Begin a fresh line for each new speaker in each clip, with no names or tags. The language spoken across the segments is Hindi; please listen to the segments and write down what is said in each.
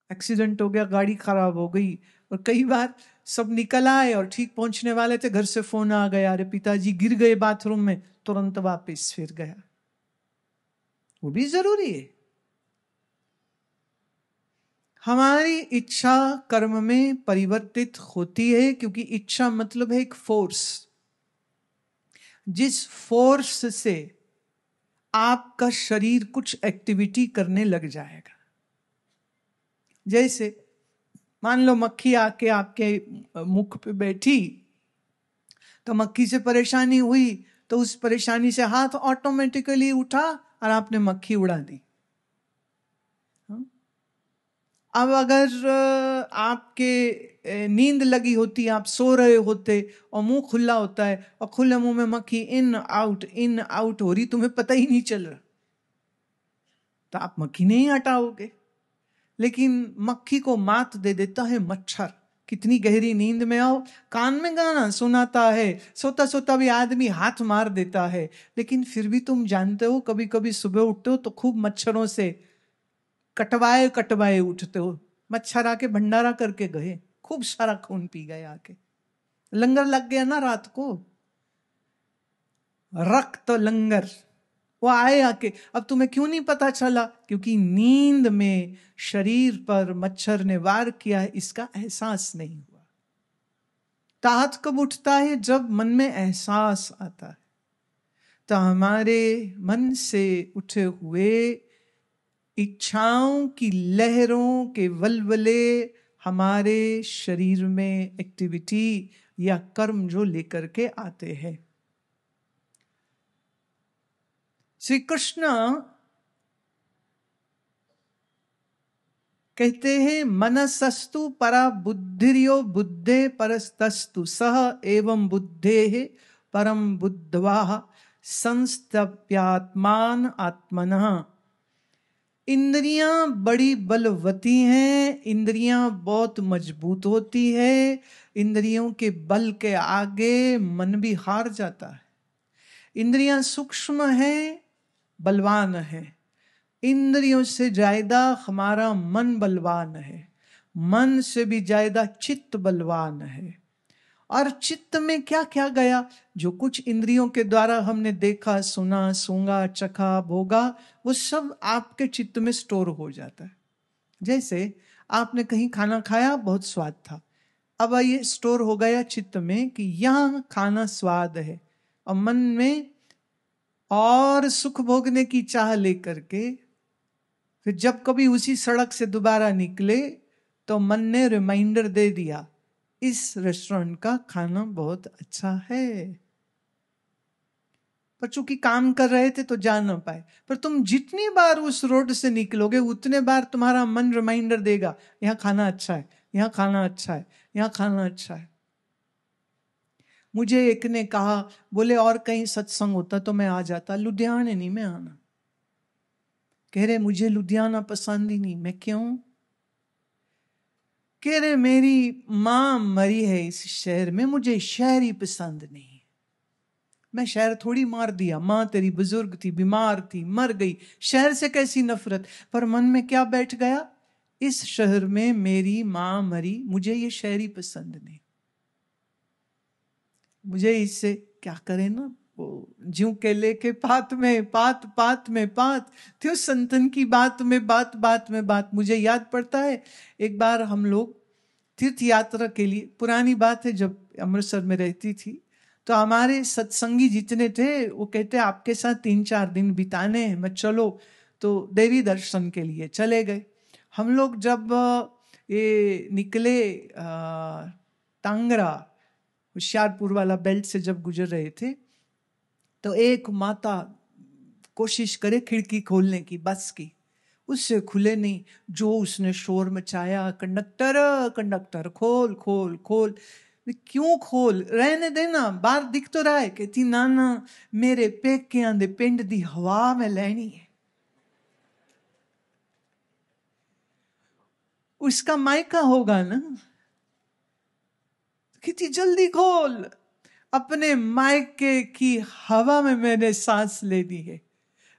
एक्सीडेंट हो गया, गाड़ी खराब हो गई, और कई बार सब निकल आए और ठीक पहुंचने वाले थे, घर से फोन आ गया, अरे पिताजी गिर गए बाथरूम में, तुरंत वापस फिर गया। वो भी जरूरी है। हमारी इच्छा कर्म में परिवर्तित होती है, क्योंकि इच्छा मतलब है एक फोर्स। जिस फोर्स से आपका शरीर कुछ एक्टिविटी करने लग जाएगा। जैसे मान लो मक्खी आके आपके मुख पे बैठी, तो मक्खी से परेशानी हुई, तो उस परेशानी से हाथ ऑटोमेटिकली उठा और आपने मक्खी उड़ा दी। अब अगर आपके नींद लगी होती, आप सो रहे होते और मुंह खुला होता है, और खुले मुंह में मक्खी इन आउट हो रही, तुम्हें पता ही नहीं चल रहा, तो आप मक्खी नहीं हटाओगे। लेकिन मक्खी को मात दे देता है मच्छर। कितनी गहरी नींद में आओ, कान में गाना सुनाता है, सोता सोता भी आदमी हाथ मार देता है, लेकिन फिर भी तुम जानते हो कभी कभी सुबह उठते हो तो खूब मच्छरों से कटवाए कटवाए उठते हो। मच्छर आके भंडारा करके गए, खूब सारा खून पी गए, आके लंगर लग गया ना रात को, रक्त लंगर। वो आए आके, अब तुम्हें क्यों नहीं पता चला? क्योंकि नींद में शरीर पर मच्छर ने वार किया है, इसका एहसास नहीं हुआ। ताहत कब उठता है? जब मन में एहसास आता है। तो हमारे मन से उठे हुए इच्छाओं की लहरों के वलवले हमारे शरीर में एक्टिविटी या कर्म जो लेकर के आते हैं। श्री कृष्ण कहते हैं, मनसस्तु परा बुद्धिर्यो बुद्धे परस्तस्तु सह एवं बुद्धे परम बुद्धवा संस्तप्यात्मान आत्मनः। इंद्रियां बड़ी बलवती हैं, इंद्रियां बहुत मजबूत होती है, इंद्रियों के बल के आगे मन भी हार जाता है। इंद्रियां सूक्ष्म है, बलवान है। इंद्रियों से ज्यादा हमारा मन बलवान है, मन से भी ज्यादा चित्त बलवान है। और चित्त में क्या क्या गया, जो कुछ इंद्रियों के द्वारा हमने देखा, सुना, सूंघा, चखा, भोगा, वो सब आपके चित्त में स्टोर हो जाता है। जैसे आपने कहीं खाना खाया, बहुत स्वाद था, अब ये स्टोर हो गया चित्त में कि यहाँ खाना स्वाद है, और मन में और सुख भोगने की चाह लेकर के फिर जब कभी उसी सड़क से दोबारा निकले तो मन ने रिमाइंडर दे दिया, इस रेस्टोरेंट का खाना बहुत अच्छा है। पर चूंकि काम कर रहे थे तो जा ना पाए। पर तुम जितनी बार उस रोड से निकलोगे उतने बार तुम्हारा मन रिमाइंडर देगा, यहाँ खाना अच्छा है, यहाँ खाना अच्छा है, यहाँ खाना अच्छा है। मुझे एक ने कहा, बोले और कहीं सत्संग होता तो मैं आ जाता, लुधियाने नहीं मैं आना। कह रहे मुझे लुधियाना पसंद ही नहीं। मैं क्यों? कह रहे मेरी मां मरी है इस शहर में, मुझे शहर ही पसंद नहीं। मैं शहर थोड़ी मार दिया, मां तेरी बुजुर्ग थी, बीमार थी, मर गई, शहर से कैसी नफरत। पर मन में क्या बैठ गया, इस शहर में मेरी मां मरी, मुझे ये शहर ही पसंद नहीं। मुझे इससे क्या करे ना, वो ज्यों के लेके पात में पात, पात में पात, थियो संतन की बात में बात, बात में बात। मुझे याद पड़ता है एक बार हम लोग तीर्थ यात्रा के लिए, पुरानी बात है जब अमृतसर में रहती थी, तो हमारे सत्संगी जितने थे वो कहते आपके साथ 3-4 दिन बिताने हैं, मैं चलो। तो देवी दर्शन के लिए चले गए। हम लोग जब ये निकले टांगरा, होशियारपुर वाला बेल्ट से जब गुजर रहे थे, तो एक माता कोशिश करे खिड़की खोलने की बस की, उससे खुले नहीं। जो उसने शोर मचाया, कंडक्टर कंडक्टर खोल खोल खोल। क्यों खोल, रहने देना, बाहर दिख तो रहा है। कहती ना ना, मेरे पेकियां दे पिंड दी हवा में लेनी है। उसका मायका होगा ना। कहती जल्दी खोल, अपने मायके की हवा में मैंने सांस लेनी है।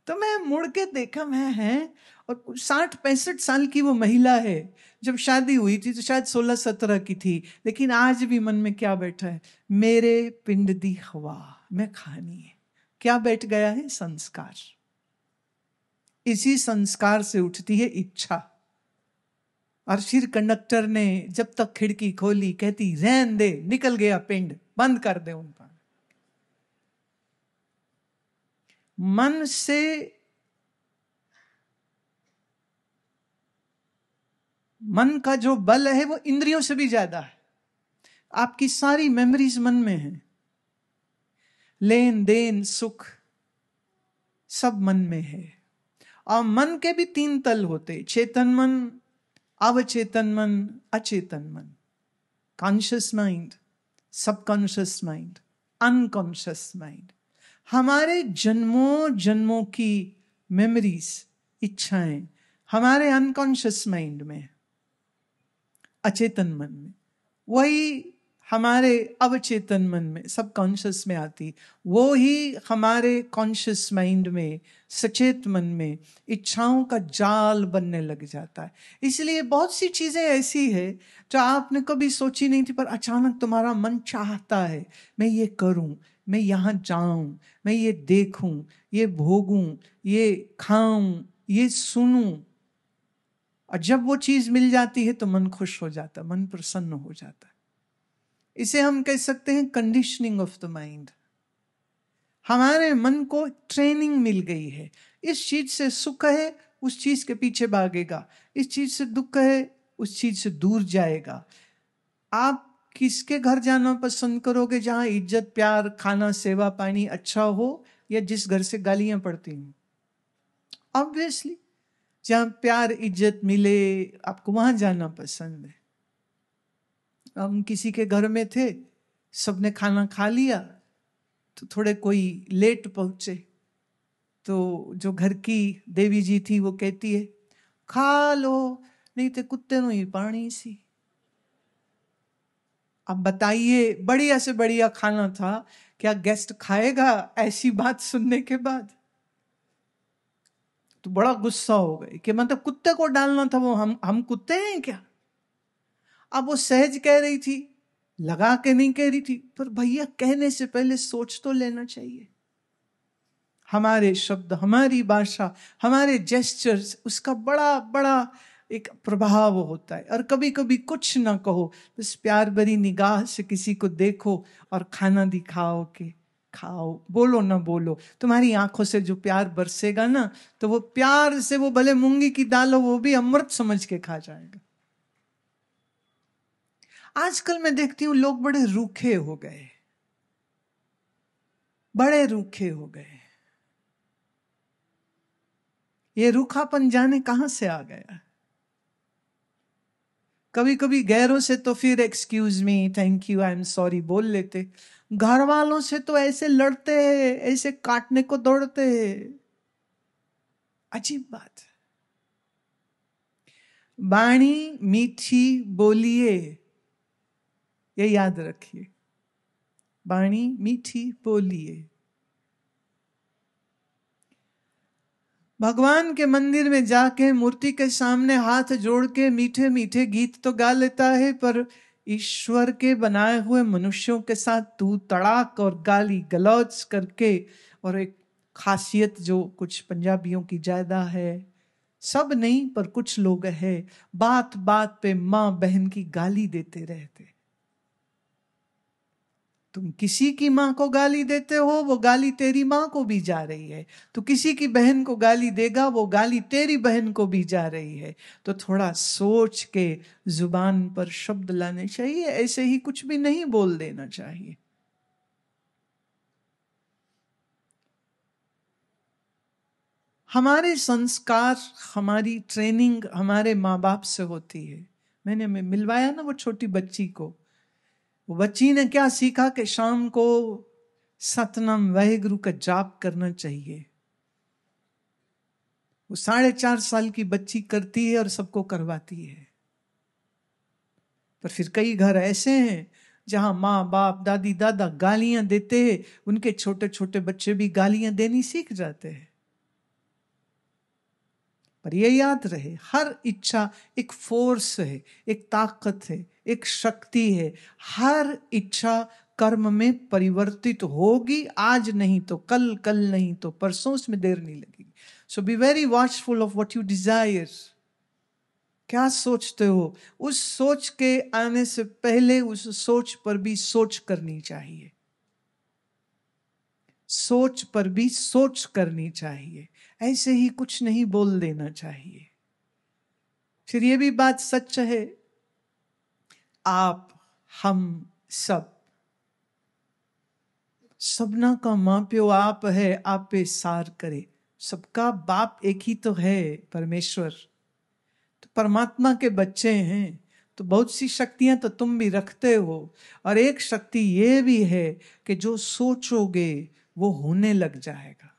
तो मैं मुड़ के देखा, मैं है, और 60-65 साल की वो महिला है। जब शादी हुई थी तो शायद 16-17 की थी, लेकिन आज भी मन में क्या बैठा है, मेरे पिंड दी हवा मैं खानी है। क्या बैठ गया है? संस्कार। इसी संस्कार से उठती है इच्छा। और फिर कंडक्टर ने जब तक खिड़की खोली कहती रहन दे, निकल गया पिंड, बंद कर दे उनका। मन से मन का जो बल है वो इंद्रियों से भी ज्यादा है। आपकी सारी मेमोरीज मन में है, लेन देन सुख सब मन में है। और मन के भी 3 तल होते, चेतन मन, अवचेतन मन, अचेतन मन। Conscious mind, subconscious mind, unconscious mind. हमारे जन्मों जन्मों की मेमोरीज, इच्छाएं हमारे अनकॉन्शियस माइंड में, अचेतन मन में। वही हमारे अवचेतन मन में, सबकॉन्शियस में आती, वो ही हमारे कॉन्शियस माइंड में, सचेत मन में इच्छाओं का जाल बनने लग जाता है। इसलिए बहुत सी चीजें ऐसी है जो आपने कभी सोची नहीं थी, पर अचानक तुम्हारा मन चाहता है मैं ये करूं, मैं यहां जाऊं, मैं ये देखूं, ये भोगूं, ये खाऊं, ये सुनूं। और जब वो चीज मिल जाती है तो मन खुश हो जाता, मन प्रसन्न हो जाता है। इसे हम कह सकते हैं कंडीशनिंग ऑफ द माइंड। हमारे मन को ट्रेनिंग मिल गई है, इस चीज से सुख है उस चीज के पीछे भागेगा, इस चीज से दुख है उस चीज से दूर जाएगा। आप किसके घर जाना पसंद करोगे? जहां इज्जत, प्यार, खाना, सेवा, पानी अच्छा हो, या जिस घर से गालियां पड़ती हैं? ऑब्वियसली जहां प्यार इज्जत मिले आपको वहां जाना पसंद है। हम किसी के घर में थे, सबने खाना खा लिया, तो थोड़े कोई लेट पहुंचे, तो जो घर की देवी जी थी वो कहती है खा लो नहीं तो कुत्ते नु ही पानी सी। अब बताइए, बढ़िया से बढ़िया खाना था, क्या गेस्ट खाएगा ऐसी बात सुनने के बाद? तो बड़ा गुस्सा हो गए कि मतलब कुत्ते को डालना था, वो हम कुत्ते हैं क्या? अब वो सहज कह रही थी, लगा के नहीं कह रही थी, पर भैया कहने से पहले सोच तो लेना चाहिए। हमारे शब्द, हमारी भाषा, हमारे जेस्चर्स, उसका बड़ा बड़ा एक प्रभाव होता है। और कभी कभी कुछ ना कहो, बस प्यार भरी निगाह से किसी को देखो और खाना दिखाओ कि खाओ, बोलो ना बोलो, तुम्हारी आंखों से जो प्यार बरसेगा ना, तो वो प्यार से वो भले मूंगी की दाल हो वो भी अमृत समझ के खा जाएगा। आजकल मैं देखती हूं लोग बड़े रूखे हो गए, बड़े रूखे हो गए। ये रूखापन जाने कहां से आ गया। कभी कभी गैरों से तो फिर excuse me, thank you, I am sorry बोल लेते, घर वालों से तो ऐसे लड़ते हैं, ऐसे काटने को दौड़ते हैं। अजीब बात। वाणी मीठी बोलिए, ये याद रखिए, वाणी मीठी बोलिए। भगवान के मंदिर में जाके मूर्ति के सामने हाथ जोड़ के मीठे मीठे गीत तो गा लेता है, पर ईश्वर के बनाए हुए मनुष्यों के साथ तू तड़ाक और गाली गलौज करके, और एक खासियत जो कुछ पंजाबियों की ज्यादा है, सब नहीं पर कुछ लोग हैं, बात बात पे माँ बहन की गाली देते रहते। तुम किसी की माँ को गाली देते हो, वो गाली तेरी माँ को भी जा रही है। तो किसी की बहन को गाली देगा, वो गाली तेरी बहन को भी जा रही है। तो थोड़ा सोच के जुबान पर शब्द लाने चाहिए, ऐसे ही कुछ भी नहीं बोल देना चाहिए। हमारे संस्कार, हमारी ट्रेनिंग हमारे माँ बाप से होती है। मैंने मिलवाया ना वो छोटी बच्ची को, वो बच्ची ने क्या सीखा कि शाम को सतनाम वाहेगुरु का जाप करना चाहिए। वो 4.5 साल की बच्ची करती है और सबको करवाती है। पर फिर कई घर ऐसे हैं जहां माँ बाप, दादी दादा गालियां देते हैं, उनके छोटे छोटे बच्चे भी गालियां देनी सीख जाते हैं। पर ये याद रहे, हर इच्छा एक फोर्स है, एक ताकत है, एक शक्ति है। हर इच्छा कर्म में परिवर्तित होगी, आज नहीं तो कल, कल नहीं तो परसों, उसमें देर नहीं लगेगी। So be very watchful of what you desire. क्या सोचते हो, उस सोच के आने से पहले उस सोच पर भी सोच करनी चाहिए, सोच पर भी सोच करनी चाहिए। ऐसे ही कुछ नहीं बोल देना चाहिए। फिर ये भी बात सच है, आप हम सब, सबना का मां प्यो आप है, आप पे सार करे। सबका बाप एक ही तो है, परमेश्वर। तो परमात्मा के बच्चे हैं, तो बहुत सी शक्तियां तो तुम भी रखते हो। और एक शक्ति ये भी है कि जो सोचोगे वो होने लग जाएगा।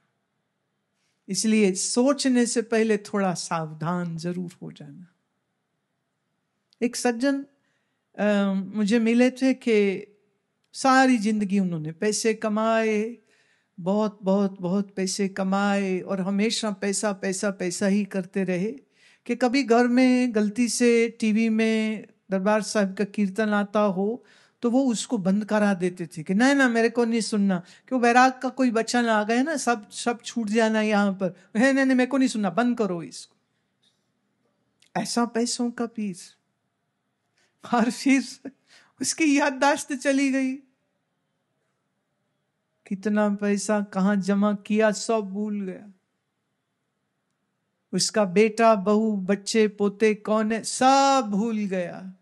इसलिए सोचने से पहले थोड़ा सावधान जरूर हो जाना। एक सज्जन मुझे मिले थे कि सारी जिंदगी उन्होंने पैसे कमाए, बहुत बहुत बहुत पैसे कमाए, और हमेशा पैसा पैसा पैसा ही करते रहे कि कभी घर में गलती से टीवी में दरबार साहब का कीर्तन आता हो तो वो उसको बंद करा देते थे कि नहीं ना, मेरे को नहीं सुनना, क्यों वैराग का कोई वचन आ गया ना, सब सब छूट जाना यहाँ पर, नहीं नहीं मेरे को नहीं सुनना, बंद करो इसको। ऐसा पैसों का पीर। और फिर उसकी याददाश्त चली गई, कितना पैसा कहां जमा किया सब भूल गया। उसका बेटा बहू बच्चे पोते कौन है सब भूल गया।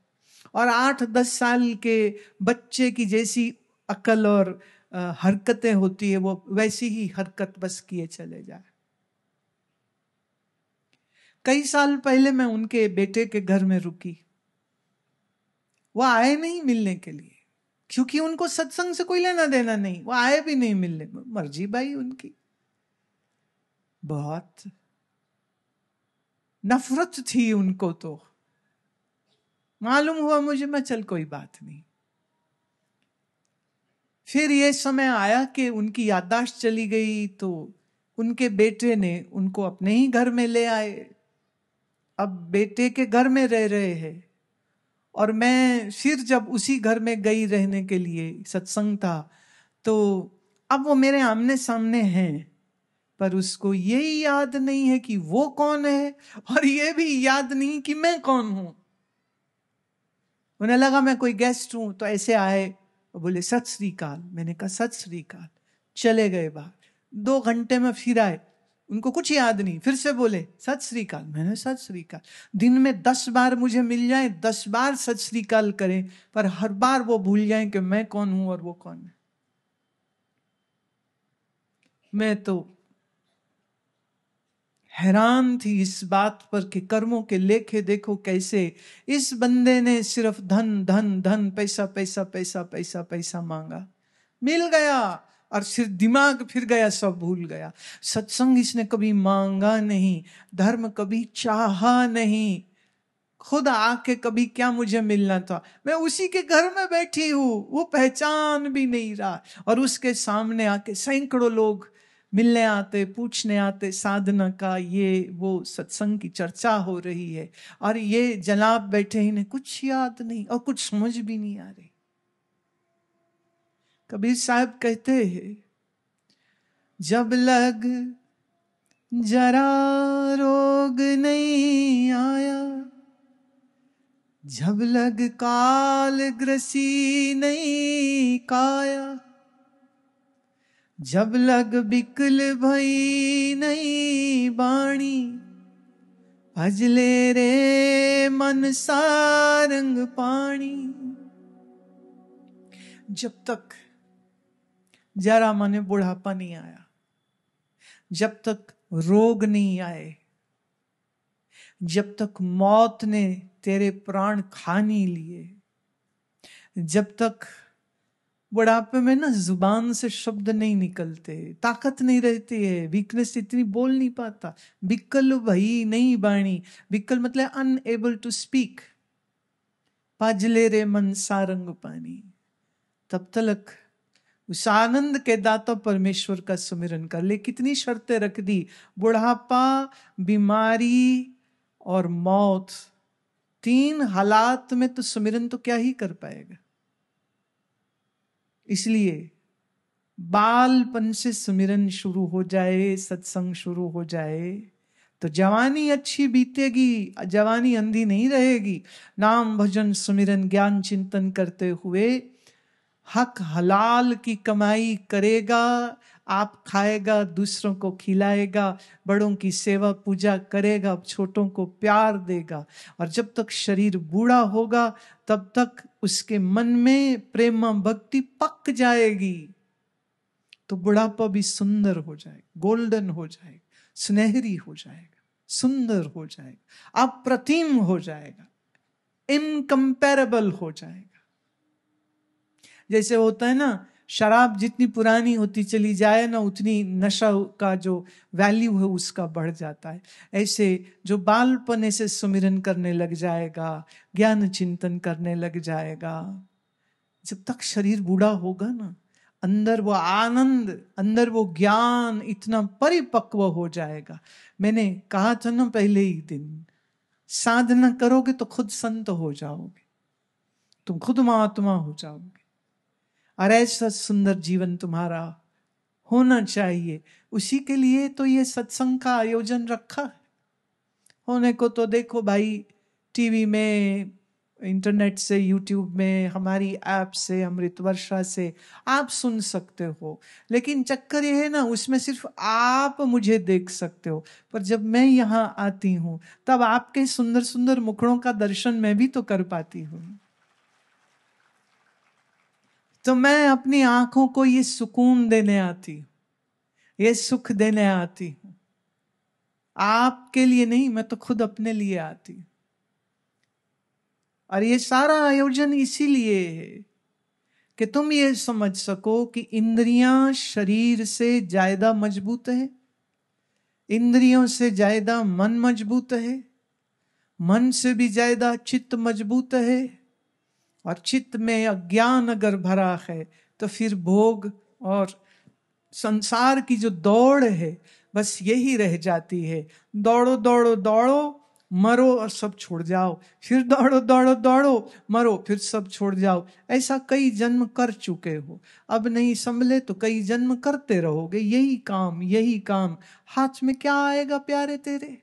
और 8-10 साल के बच्चे की जैसी अकल और हरकतें होती है, वो वैसी ही हरकत बस किए चले जाए। कई साल पहले मैं उनके बेटे के घर में रुकी, वो आए नहीं मिलने के लिए, क्योंकि उनको सत्संग से कोई लेना देना नहीं, वो आए भी नहीं मिलने, मर्जी भाई उनकी। बहुत नफरत थी उनको, तो मालूम हुआ मुझे, मैं चल कोई बात नहीं। फिर ये समय आया कि उनकी याददाश्त चली गई, तो उनके बेटे ने उनको अपने ही घर में ले आए। अब बेटे के घर में रह रहे हैं, और मैं फिर जब उसी घर में गई रहने के लिए, सत्संग था, तो अब वो मेरे आमने सामने हैं, पर उसको ये याद नहीं है कि वो कौन है, और ये भी याद नहीं कि मैं कौन हूं। उन्हें लगा मैं कोई गेस्ट हूं, तो ऐसे आए, बोले सत श्री अकाल। मैंने कहा सत श्री अकाल, चले गए बाहर। 2 घंटे में फिर आए, उनको कुछ याद नहीं, फिर से बोले सत श्री अकाल। मैंने सत श्री अकाल। दिन में 10 बार मुझे मिल जाए, 10 बार सत श्री अकाल करें, पर हर बार वो भूल जाएं कि मैं कौन हूं और वो कौन है। मैं तो हैरान थी इस बात पर कि कर्मों के लेखे देखो कैसे इस बंदे ने सिर्फ धन धन धन, पैसा पैसा पैसा पैसा पैसा मांगा, मिल गया, और फिर दिमाग फिर गया, सब भूल गया। सत्संग इसने कभी मांगा नहीं, धर्म कभी चाहा नहीं, खुद आके कभी क्या मुझे मिलना था, मैं उसी के घर में बैठी हूं, वो पहचान भी नहीं रहा। और उसके सामने आके सैकड़ों लोग मिलने आते, पूछने आते साधना का, ये वो सत्संग की चर्चा हो रही है, और ये जनाब बैठे ही ने कुछ याद नहीं और कुछ समझ भी नहीं आ रही। कबीर साहब कहते हैं, जब लग जरा रोग नहीं आया, जब लग काल ग्रसी नहीं काया, जब लग बिकल भई नहीं बाणी, भजले रे मन सारंग पानी। जब तक जरा माने बुढ़ापा नहीं आया, जब तक रोग नहीं आए, जब तक मौत ने तेरे प्राण खा नहीं लिए, जब तक बुढ़ापे में ना जुबान से शब्द नहीं निकलते, ताकत नहीं रहती है, वीकनेस इतनी बोल नहीं पाता, बिकल भई नहीं बाणी, बिकल मतलब अनएबल टू स्पीक, पाजले रे मन सारंग पानी, तब तक उस आनंद के दाता परमेश्वर का सुमिरन कर ले। कितनी शर्तें रख दी, बुढ़ापा, बीमारी और मौत, 3 हालात में तो सुमिरन तो क्या ही कर पाएगा। इसलिए बालपन से सुमिरन शुरू हो जाए, सत्संग शुरू हो जाए तो जवानी अच्छी बीतेगी, जवानी अंधी नहीं रहेगी। नाम भजन सुमिरन ज्ञान चिंतन करते हुए हक हलाल की कमाई करेगा, आप खाएगा, दूसरों को खिलाएगा, बड़ों की सेवा पूजा करेगा, छोटों को प्यार देगा। और जब तक शरीर बूढ़ा होगा तब तक उसके मन में प्रेम भक्ति पक जाएगी, तो बुढ़ापा भी सुंदर हो जाएगा, गोल्डन हो जाएगा, सुनहरी हो जाएगा, सुंदर हो जाएगा, अप्रतिम हो जाएगा, इनकम्पेरेबल हो जाएगा। जैसे होता है ना, शराब जितनी पुरानी होती चली जाए ना, उतनी नशा का जो वैल्यू है उसका बढ़ जाता है। ऐसे जो बालपन से सुमिरन करने लग जाएगा, ज्ञान चिंतन करने लग जाएगा, जब तक शरीर बूढ़ा होगा ना, अंदर वो आनंद, अंदर वो ज्ञान इतना परिपक्व हो जाएगा। मैंने कहा था ना पहले ही दिन, साधना करोगे तो खुद संत हो जाओगे, तुम खुद महात्मा हो जाओगे, और ऐसा सुंदर जीवन तुम्हारा होना चाहिए। उसी के लिए तो ये सत्संग का आयोजन रखा है। होने को तो देखो भाई, टीवी में, इंटरनेट से, यूट्यूब में, हमारी ऐप से, अमृत वर्षा से आप सुन सकते हो, लेकिन चक्कर ये है ना, उसमें सिर्फ आप मुझे देख सकते हो, पर जब मैं यहाँ आती हूँ तब आपके सुंदर सुंदर मुखड़ों का दर्शन मैं भी तो कर पाती हूँ। तो मैं अपनी आंखों को ये सुकून देने आती हूँ, ये सुख देने आती हूँ, आपके लिए नहीं, मैं तो खुद अपने लिए आती हूँ। और ये सारा आयोजन इसीलिए है कि तुम ये समझ सको कि इंद्रियां शरीर से ज्यादा मजबूत है, इंद्रियों से ज्यादा मन मजबूत है, मन से भी ज्यादा चित्त मजबूत है, और चित्त में अज्ञान अगर भरा है तो फिर भोग और संसार की जो दौड़ है बस यही रह जाती है। दौड़ो दौड़ो दौड़ो, मरो और सब छोड़ जाओ, फिर दौड़ो दौड़ो दौड़ो, मरो, फिर सब छोड़ जाओ। ऐसा कई जन्म कर चुके हो, अब नहीं संभले तो कई जन्म करते रहोगे, यही काम यही काम। हाथ में क्या आएगा प्यारे तेरे?